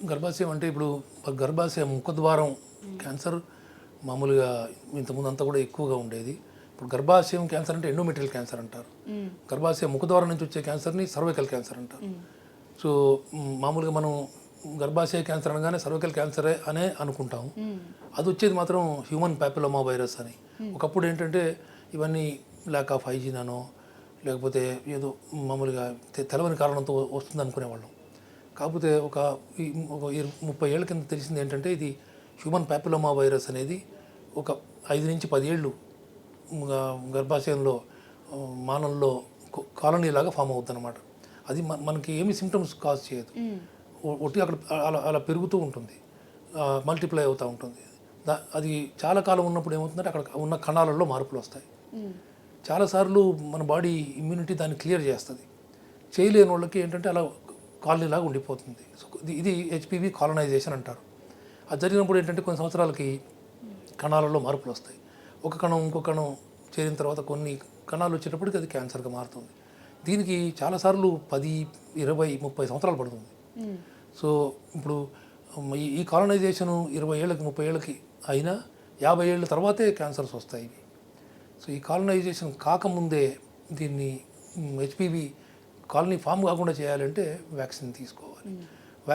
గర్భాశయం అంటే ఇప్పుడు గర్భాశయం ముఖద్వారం క్యాన్సర్ మామూలుగా ఇంతకుముందు అంతా కూడా ఎక్కువగా ఉండేది. ఇప్పుడు గర్భాశయం క్యాన్సర్ అంటే ఎండోమెట్రియల్ క్యాన్సర్ అంటారు. గర్భాశయం ముఖద్వారం నుంచి వచ్చే క్యాన్సర్ని సర్వైకల్ క్యాన్సర్ అంటారు. సో మామూలుగా మనం గర్భాశయ క్యాన్సర్ అనగానే సర్వైకల్ క్యాన్సరే అనే అనుకుంటాం. అది వచ్చేది మాత్రం హ్యూమన్ ప్యాపిలోమా వైరస్ అని. ఒకప్పుడు ఏంటంటే ఇవన్నీ ల్యాక్ ఆఫ్ హైజీన్ అనో లేకపోతే ఏదో మామూలుగా తెలవని కారణంతో వస్తుంది అనుకునేవాళ్ళం. కాకపోతే ఒక 30 ఏళ్ళ కింద తెలిసింది ఏంటంటే ఇది హ్యూమన్ ప్యాపిలోమా వైరస్ అనేది ఒక 5 నుంచి 10 ఏళ్ళు గర్భాశయంలో మానవుల్లో కాలనీ లాగా ఫామ్ అవుతుంది అనమాట. అది మనకి ఏమి సిమ్టమ్స్ కాజ్ చేయదు. ఒట్టి అక్కడ అలా పెరుగుతూ ఉంటుంది, మల్టిప్లై అవుతూ ఉంటుంది. అది చాలా కాలం ఉన్నప్పుడు ఏమవుతుందంటే అక్కడ ఉన్న కణాలలో మార్పులు వస్తాయి. చాలాసార్లు మన బాడీ ఇమ్యూనిటీ దాన్ని క్లియర్ చేస్తుంది. చేయలేని వాళ్ళకి ఏంటంటే అలా కాలనీలాగా ఉండిపోతుంది. సో ఇది హెచ్పివి కాలనైజేషన్ అంటారు. అది జరిగినప్పుడు ఏంటంటే కొన్ని సంవత్సరాలకి కణాలలో మార్పులు వస్తాయి. ఒక కణం ఇంకో కణం చేరిన తర్వాత కొన్ని కణాలు వచ్చేటప్పటికి అది క్యాన్సర్గా మారుతుంది. దీనికి చాలాసార్లు 10, 20, 30 సంవత్సరాలు పడుతుంది. సో ఇప్పుడు ఈ కాలనైజేషను 20 ఏళ్ళకి 30 ఏళ్ళకి అయినా 50 ఏళ్ళ తర్వాతే క్యాన్సర్స్ వస్తాయి. సో ఈ కాలనైజేషన్ కాకముందే దీన్ని హెచ్పివి కాలనీ ఫామ్ కాకుండా చేయాలంటే వ్యాక్సిన్ తీసుకోవాలి.